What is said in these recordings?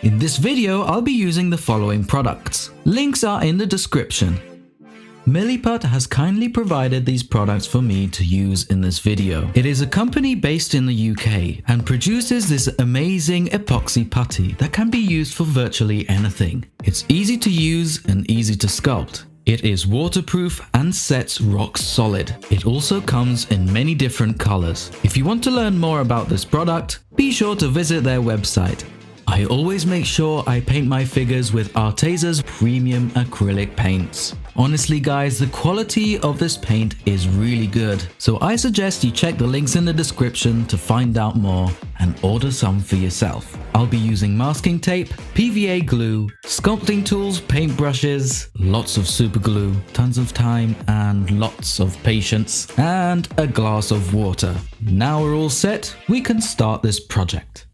In this video, I'll be using the following products. Links are in the description. Milliput has kindly provided these products for me to use in this video. It is a company based in the UK and produces this amazing epoxy putty that can be used for virtually anything. It's easy to use and easy to sculpt. It is waterproof and sets rock solid. It also comes in many different colors. If you want to learn more about this product, be sure to visit their website. I always make sure I paint my figures with ARTEZA's premium acrylic paints. Honestly guys, the quality of this paint is really good, so I suggest you check the links in the description to find out more and order some for yourself. I'll be using masking tape, PVA glue, sculpting tools, paintbrushes, lots of super glue, tons of time and lots of patience, and a glass of water. Now we're all set, we can start this project.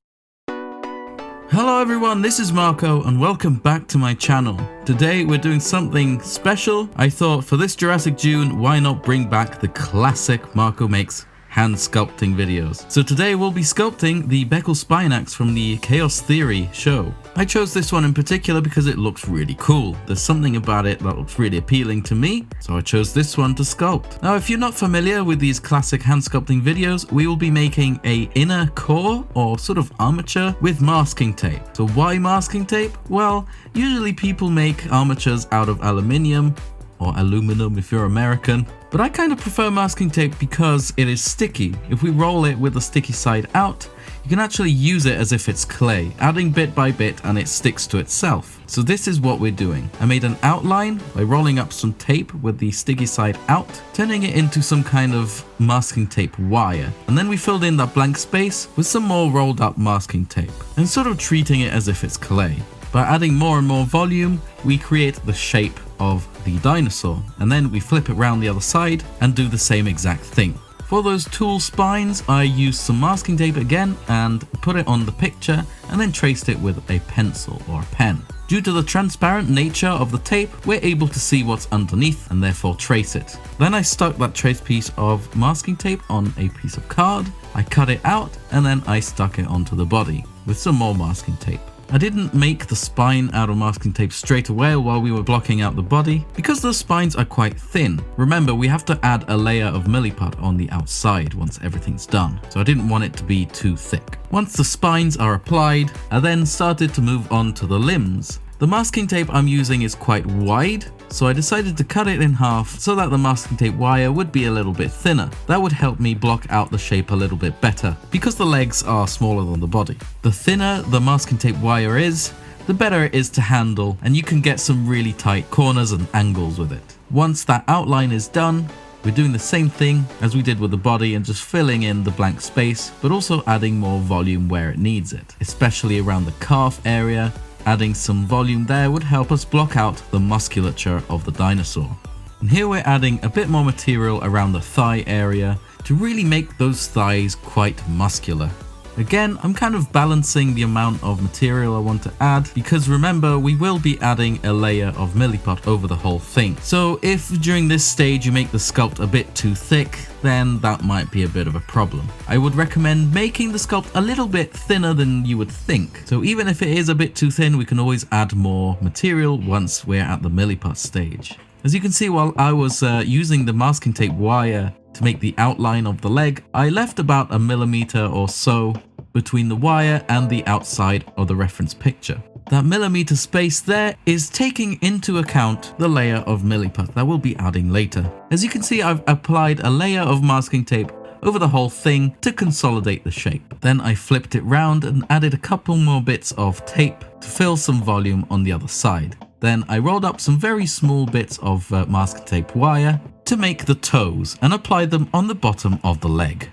Hello everyone, this is Marco and welcome back to my channel. Today we're doing something special. I thought for this Jurassic June, why not bring back the classic Marco Makes hand sculpting videos. So today we'll be sculpting the BECKLESPINAX from the Chaos Theory show. I chose this one in particular because it looks really cool. There's something about it that looks really appealing to me, so I chose this one to sculpt. Now if you're not familiar with these classic hand sculpting videos, we will be making a inner core or sort of armature with masking tape. So why masking tape? Well, usually people make armatures out of aluminium or aluminum if you're American. But I kind of prefer masking tape because it is sticky. If we roll it with the sticky side out, you can actually use it as if it's clay, adding bit by bit and it sticks to itself. So this is what we're doing. I made an outline by rolling up some tape with the sticky side out, turning it into some kind of masking tape wire. And then we filled in that blank space with some more rolled up masking tape and sort of treating it as if it's clay. By adding more and more volume, we create the shape of the dinosaur, and then we flip it around the other side and do the same exact thing. For those tool spines, I used some masking tape again and put it on the picture and then traced it with a pencil or a pen. Due to the transparent nature of the tape, we're able to see what's underneath and therefore trace it. Then I stuck that trace piece of masking tape on a piece of card, I cut it out and then I stuck it onto the body with some more masking tape. I didn't make the spine out of masking tape straight away while we were blocking out the body because the spines are quite thin. Remember, we have to add a layer of Milliput on the outside once everything's done, so I didn't want it to be too thick. Once the spines are applied, I then started to move on to the limbs. The masking tape I'm using is quite wide, so I decided to cut it in half so that the masking tape wire would be a little bit thinner. That would help me block out the shape a little bit better because the legs are smaller than the body. The thinner the masking tape wire is, the better it is to handle, and you can get some really tight corners and angles with it. Once that outline is done, we're doing the same thing as we did with the body and just filling in the blank space, but also adding more volume where it needs it, especially around the calf area. Adding some volume there would help us block out the musculature of the dinosaur. And here we're adding a bit more material around the thigh area to really make those thighs quite muscular. Again, I'm kind of balancing the amount of material I want to add because remember, we will be adding a layer of Milliput over the whole thing. So if during this stage you make the sculpt a bit too thick, then that might be a bit of a problem. I would recommend making the sculpt a little bit thinner than you would think. So even if it is a bit too thin, we can always add more material once we're at the Milliput stage. As you can see, while I was using the masking tape wire to make the outline of the leg, I left about 1 millimeter or so between the wire and the outside of the reference picture. That millimeter space there is taking into account the layer of Milliput that we'll be adding later. As you can see, I've applied a layer of masking tape over the whole thing to consolidate the shape. Then I flipped it round and added a couple more bits of tape to fill some volume on the other side. Then I rolled up some very small bits of masking tape wire to make the toes and applied them on the bottom of the leg.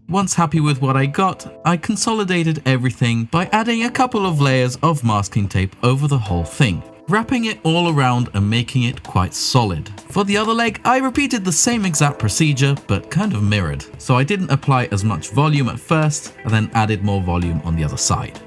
Once happy with what I got, I consolidated everything by adding a couple of layers of masking tape over the whole thing, wrapping it all around and making it quite solid. For the other leg, I repeated the same exact procedure, but kind of mirrored. So I didn't apply as much volume at first and then added more volume on the other side.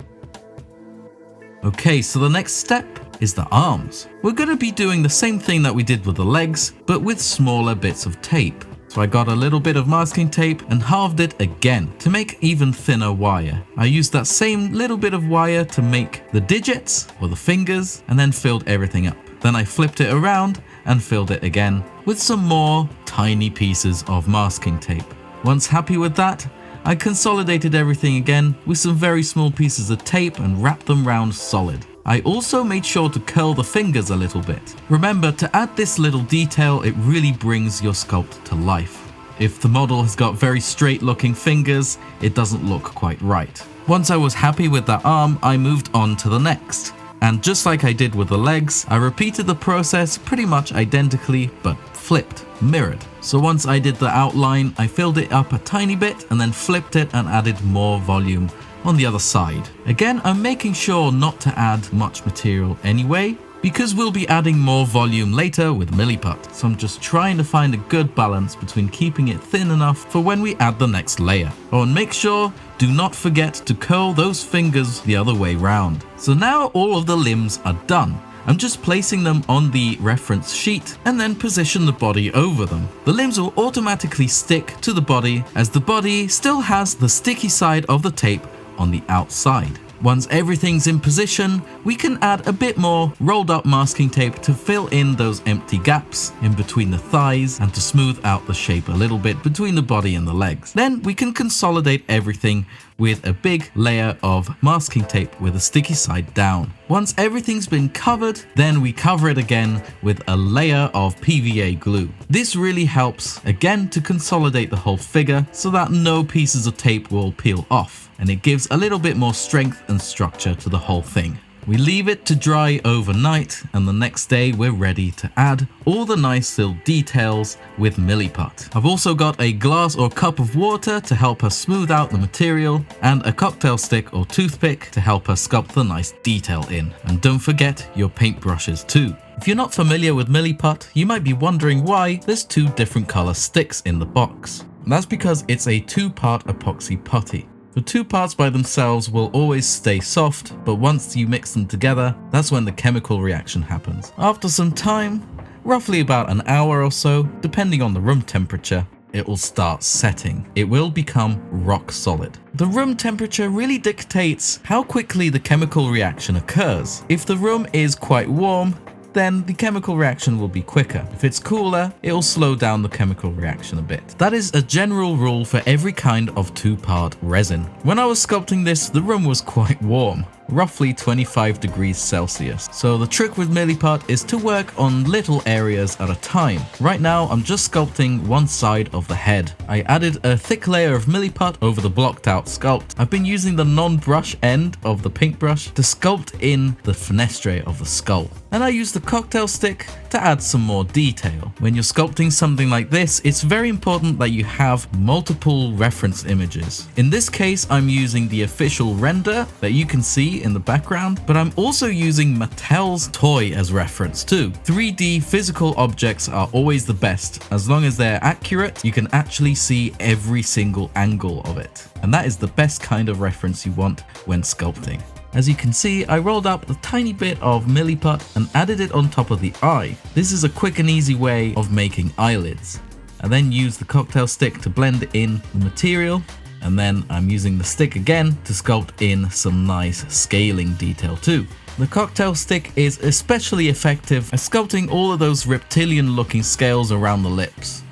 Okay, so the next step is the arms. We're going to be doing the same thing that we did with the legs, but with smaller bits of tape. So I got a little bit of masking tape and halved it again to make even thinner wire. I used that same little bit of wire to make the digits or the fingers and then filled everything up. Then I flipped it around and filled it again with some more tiny pieces of masking tape. Once happy with that, I consolidated everything again with some very small pieces of tape and wrapped them round solid. I also made sure to curl the fingers a little bit. Remember, to add this little detail, it really brings your sculpt to life. If the model has got very straight looking fingers, it doesn't look quite right. Once I was happy with that arm, I moved on to the next. And just like I did with the legs, I repeated the process pretty much identically, but flipped, mirrored. So once I did the outline, I filled it up a tiny bit and then flipped it and added more volume on the other side. Again, I'm making sure not to add much material anyway, because we'll be adding more volume later with Milliput. So I'm just trying to find a good balance between keeping it thin enough for when we add the next layer. Oh, and make sure, do not forget to curl those fingers the other way round. So now all of the limbs are done. I'm just placing them on the reference sheet and then position the body over them. The limbs will automatically stick to the body as the body still has the sticky side of the tape on the outside. Once everything's in position, we can add a bit more rolled up masking tape to fill in those empty gaps in between the thighs and to smooth out the shape a little bit between the body and the legs. Then we can consolidate everything with a big layer of masking tape with a sticky side down. Once everything's been covered, then we cover it again with a layer of PVA glue. This really helps, again, to consolidate the whole figure so that no pieces of tape will peel off, and it gives a little bit more strength and structure to the whole thing. We leave it to dry overnight, and the next day we're ready to add all the nice little details with Milliput. I've also got a glass or cup of water to help us smooth out the material, and a cocktail stick or toothpick to help us sculpt the nice detail in. And don't forget your paintbrushes too. If you're not familiar with Milliput, you might be wondering why there's two different color sticks in the box. That's because it's a two-part epoxy putty. The two parts by themselves will always stay soft, but once you mix them together, that's when the chemical reaction happens. After some time, roughly about an hour or so, depending on the room temperature, it will start setting. It will become rock solid. The room temperature really dictates how quickly the chemical reaction occurs. If the room is quite warm, then the chemical reaction will be quicker. If it's cooler, it will slow down the chemical reaction a bit. That is a general rule for every kind of two-part resin. When I was sculpting this, the room was quite warm, roughly 25 degrees Celsius. So the trick with Milliput is to work on little areas at a time. Right now, I'm just sculpting one side of the head. I added a thick layer of Milliput over the blocked out sculpt. I've been using the non-brush end of the paintbrush to sculpt in the fenestre of the skull. And I used the cocktail stick to add some more detail. When you're sculpting something like this, it's very important that you have multiple reference images. In this case, I'm using the official render that you can see in the background, but I'm also using Mattel's toy as reference too. 3D physical objects are always the best. As long as they're accurate, you can actually see every single angle of it. And that is the best kind of reference you want when sculpting. As you can see, I rolled up a tiny bit of Milliput and added it on top of the eye. This is a quick and easy way of making eyelids. I then use the cocktail stick to blend in the material, and then I'm using the stick again to sculpt in some nice scaling detail too. The cocktail stick is especially effective at sculpting all of those reptilian looking scales around the lips.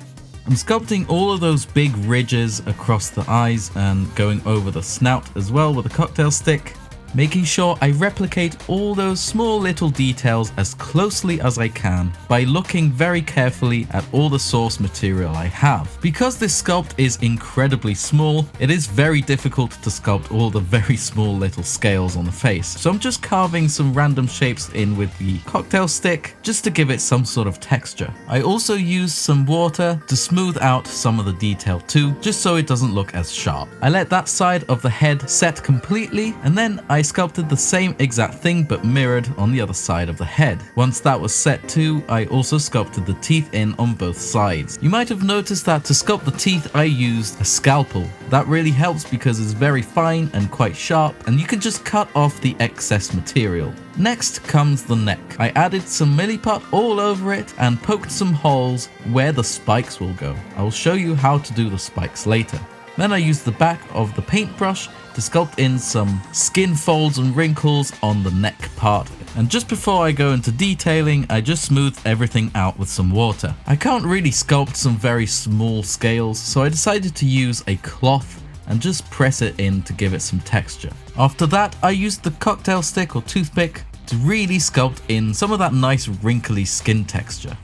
I'm sculpting all of those big ridges across the eyes and going over the snout as well with a cocktail stick, making sure I replicate all those small little details as closely as I can by looking very carefully at all the source material I have. Because this sculpt is incredibly small, it is very difficult to sculpt all the very small little scales on the face. So I'm just carving some random shapes in with the cocktail stick just to give it some sort of texture. I also use some water to smooth out some of the detail too, just so it doesn't look as sharp. I let that side of the head set completely, and then I sculpted the same exact thing but mirrored on the other side of the head. Once that was set too, I also sculpted the teeth in on both sides. You might have noticed that to sculpt the teeth I used a scalpel. That really helps because it's very fine and quite sharp, and you can just cut off the excess material. Next comes the neck. I added some Milliput all over it and poked some holes where the spikes will go. I will show you how to do the spikes later. Then I used the back of the paintbrush to sculpt in some skin folds and wrinkles on the neck part. And just before I go into detailing, I just smoothed everything out with some water. I can't really sculpt some very small scales, so I decided to use a cloth and just press it in to give it some texture. After that, I used the cocktail stick or toothpick to really sculpt in some of that nice wrinkly skin texture.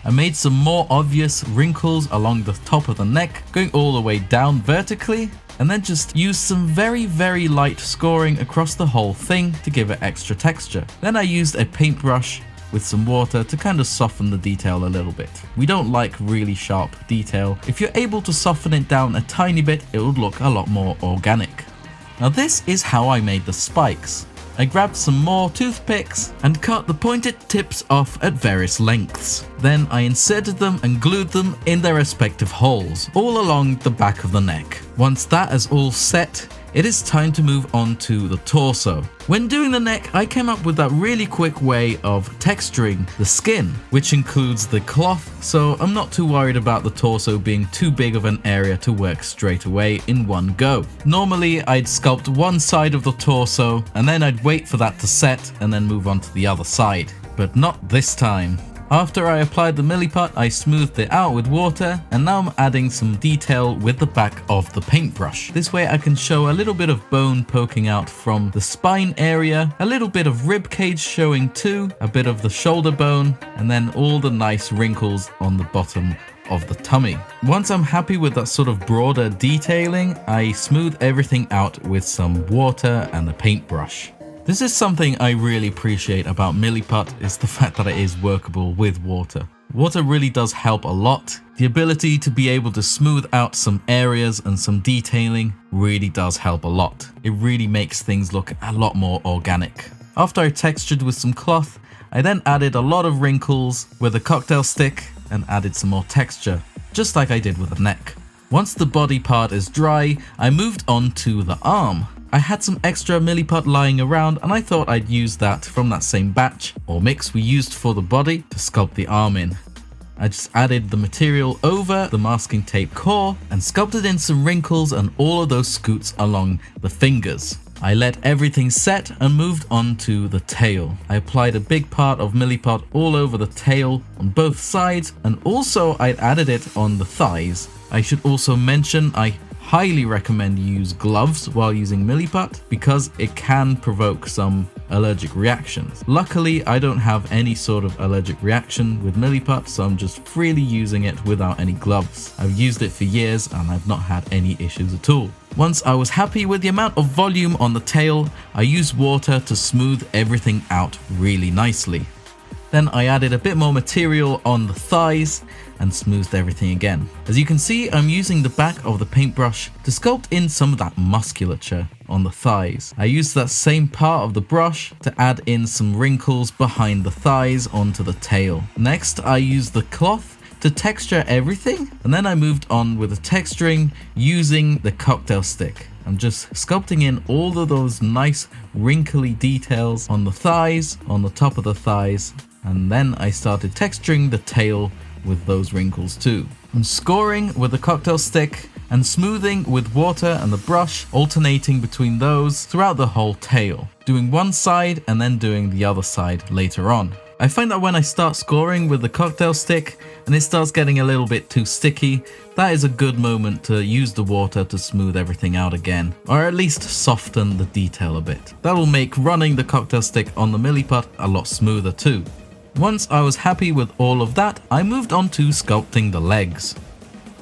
I made some more obvious wrinkles along the top of the neck, going all the way down vertically, and then just used some very light scoring across the whole thing to give it extra texture. Then I used a paintbrush with some water to kind of soften the detail a little bit. We don't like really sharp detail. If you're able to soften it down a tiny bit, it would look a lot more organic. Now this is how I made the spikes. I grabbed some more toothpicks and cut the pointed tips off at various lengths. Then I inserted them and glued them in their respective holes, all along the back of the neck. Once that is all set, it is time to move on to the torso. When doing the neck, I came up with that really quick way of texturing the skin, which includes the cloth, so I'm not too worried about the torso being too big of an area to work straight away in one go. Normally, I'd sculpt one side of the torso, and then I'd wait for that to set and then move on to the other side. But not this time. After I applied the Milliput, I smoothed it out with water, and now I'm adding some detail with the back of the paintbrush. This way I can show a little bit of bone poking out from the spine area, a little bit of rib cage showing too, a bit of the shoulder bone, and then all the nice wrinkles on the bottom of the tummy. Once I'm happy with that sort of broader detailing, I smooth everything out with some water and a paintbrush. This is something I really appreciate about Milliput, is the fact that it is workable with water. Water really does help a lot. The ability to be able to smooth out some areas and some detailing really does help a lot. It really makes things look a lot more organic. After I textured with some cloth, I then added a lot of wrinkles with a cocktail stick and added some more texture, just like I did with the neck. Once the body part is dry, I moved on to the arm. I had some extra Milliput lying around, and I thought I'd use that from that same batch or mix we used for the body to sculpt the arm in. I just added the material over the masking tape core and sculpted in some wrinkles and all of those scoots along the fingers. I let everything set and moved on to the tail. I applied a big part of Milliput all over the tail on both sides, and also I added it on the thighs. I should also mention I highly recommend you use gloves while using Milliput because it can provoke some allergic reactions. Luckily, I don't have any sort of allergic reaction with Milliput, so I'm just freely using it without any gloves. I've used it for years and I've not had any issues at all. Once I was happy with the amount of volume on the tail, I used water to smooth everything out really nicely. Then I added a bit more material on the thighs and smoothed everything again. As you can see, I'm using the back of the paintbrush to sculpt in some of that musculature on the thighs. I used that same part of the brush to add in some wrinkles behind the thighs onto the tail. Next, I used the cloth to texture everything, and then I moved on with the texturing using the cocktail stick. I'm just sculpting in all of those nice wrinkly details on the thighs, on the top of the thighs, and then I started texturing the tail with those wrinkles too. I'm scoring with the cocktail stick and smoothing with water and the brush, alternating between those throughout the whole tail, doing one side and then doing the other side later on. I find that when I start scoring with the cocktail stick and it starts getting a little bit too sticky, that is a good moment to use the water to smooth everything out again, or at least soften the detail a bit. That will make running the cocktail stick on the Milliput a lot smoother too. Once I was happy with all of that, I moved on to sculpting the legs.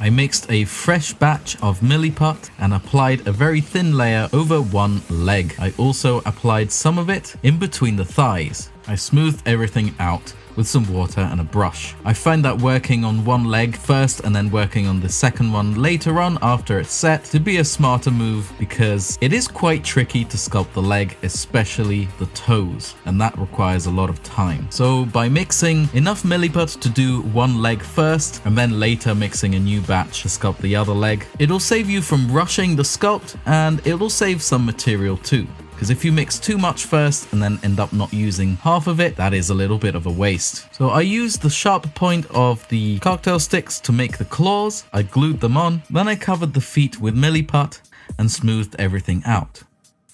I mixed a fresh batch of Milliput and applied a very thin layer over one leg. I also applied some of it in between the thighs. I smoothed everything out with some water and a brush. I find that working on one leg first and then working on the second one later on after it's set to be a smarter move, because it is quite tricky to sculpt the leg, especially the toes, and that requires a lot of time. So by mixing enough Milliput to do one leg first and then later mixing a new batch to sculpt the other leg, it'll save you from rushing the sculpt, and it'll save some material too. Because if you mix too much first and then end up not using half of it, that is a little bit of a waste. So I used the sharp point of the cocktail sticks to make the claws. I glued them on, then I covered the feet with Milliput and smoothed everything out.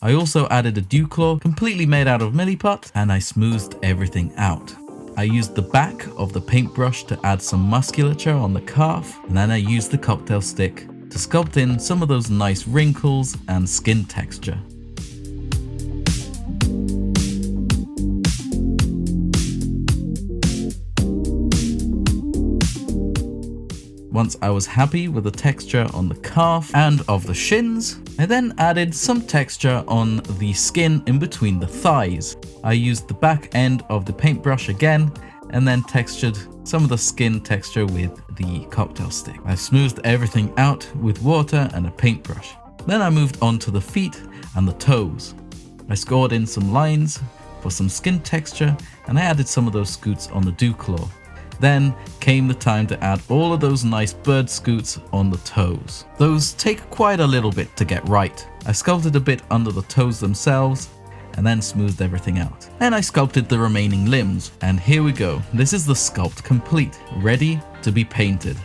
I also added a dew claw completely made out of Milliput, and I smoothed everything out. I used the back of the paintbrush to add some musculature on the calf, and then I used the cocktail stick to sculpt in some of those nice wrinkles and skin texture. Once I was happy with the texture on the calf and of the shins, I then added some texture on the skin in between the thighs. I used the back end of the paintbrush again and then textured some of the skin texture with the cocktail stick. I smoothed everything out with water and a paintbrush. Then I moved on to the feet and the toes. I scored in some lines for some skin texture, and I added some of those scoots on the dew claw. Then came the time to add all of those nice bird scoots on the toes. Those take quite a little bit to get right. I sculpted a bit under the toes themselves and then smoothed everything out. And I sculpted the remaining limbs, and here we go. This is the sculpt complete, ready to be painted.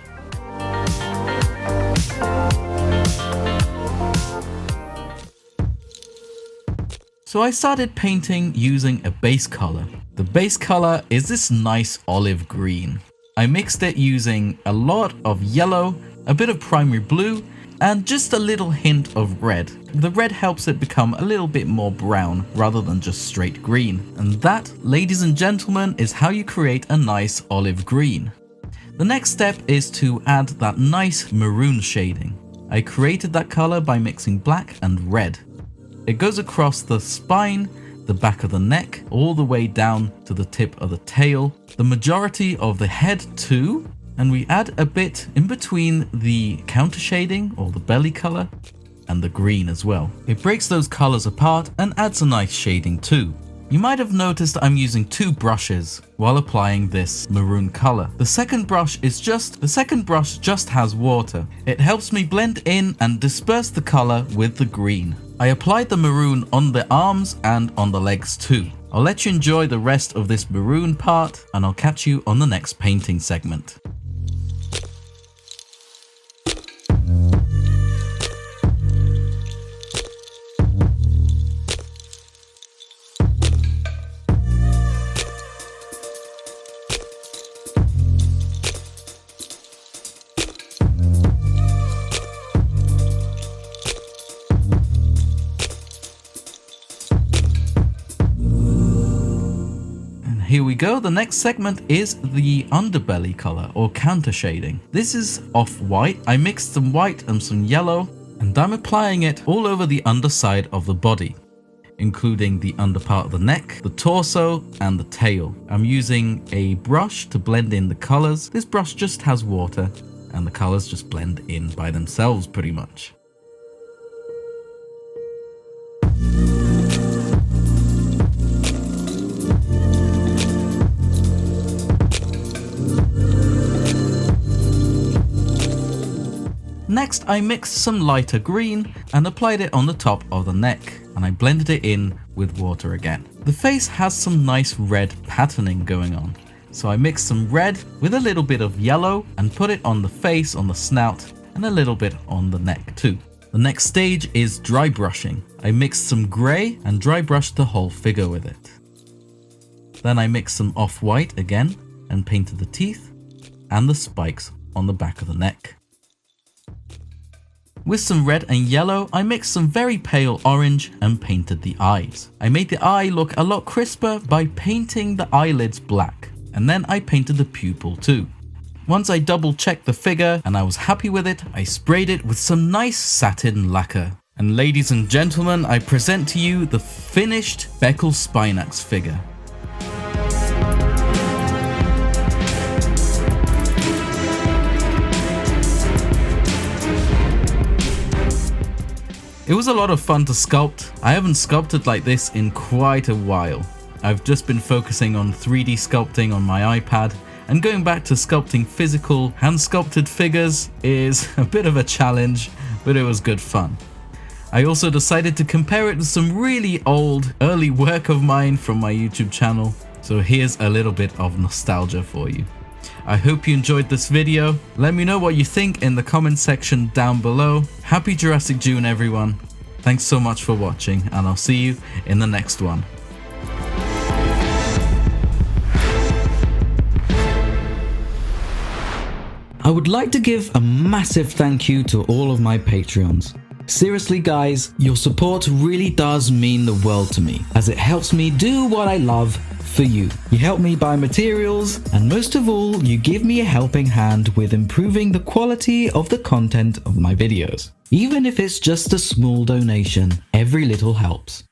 So I started painting using a base color. The base color is this nice olive green. I mixed it using a lot of yellow, a bit of primary blue, and just a little hint of red. The red helps it become a little bit more brown rather than just straight green. And that, ladies and gentlemen, is how you create a nice olive green. The next step is to add that nice maroon shading. I created that color by mixing black and red. It goes across the spine, the back of the neck, all the way down to the tip of the tail, the majority of the head too, and we add a bit in between the counter shading or the belly color and the green as well. It breaks those colors apart and adds a nice shading too. You might have noticed I'm using two brushes while applying this maroon color. The second brush just has water. It helps me blend in and disperse the color with the green. I applied the maroon on the arms and on the legs too. I'll let you enjoy the rest of this maroon part, and I'll catch you on the next painting segment. Here we go, the next segment is the underbelly color or counter shading. This is off-white. I mixed some white and some yellow, and I'm applying it all over the underside of the body, including the under part of the neck, the torso, and the tail. I'm using a brush to blend in the colors. This brush just has water, and the colors just blend in by themselves pretty much. Next, I mixed some lighter green and applied it on the top of the neck, and I blended it in with water again. The face has some nice red patterning going on, so I mixed some red with a little bit of yellow and put it on the face, on the snout, and a little bit on the neck too. The next stage is dry brushing. I mixed some grey and dry brushed the whole figure with it. Then I mixed some off-white again and painted the teeth and the spikes on the back of the neck. With some red and yellow, I mixed some very pale orange and painted the eyes. I made the eye look a lot crisper by painting the eyelids black, and then I painted the pupil too. Once I double checked the figure and I was happy with it, I sprayed it with some nice satin lacquer. And ladies and gentlemen, I present to you the finished BECKLESPINAX figure. It was a lot of fun to sculpt. I haven't sculpted like this in quite a while. I've just been focusing on 3D sculpting on my iPad, and going back to sculpting physical, hand-sculpted figures is a bit of a challenge, but it was good fun. I also decided to compare it to some really old, early work of mine from my YouTube channel, so here's a little bit of nostalgia for you. I hope you enjoyed this video. Let me know what you think in the comment section down below. Happy Jurassic June, everyone. Thanks so much for watching, and I'll see you in the next one. I would like to give a massive thank you to all of my Patreons. Seriously guys, your support really does mean the world to me, as it helps me do what I love for you. You help me buy materials, and most of all, you give me a helping hand with improving the quality of the content of my videos. Even if it's just a small donation, every little helps.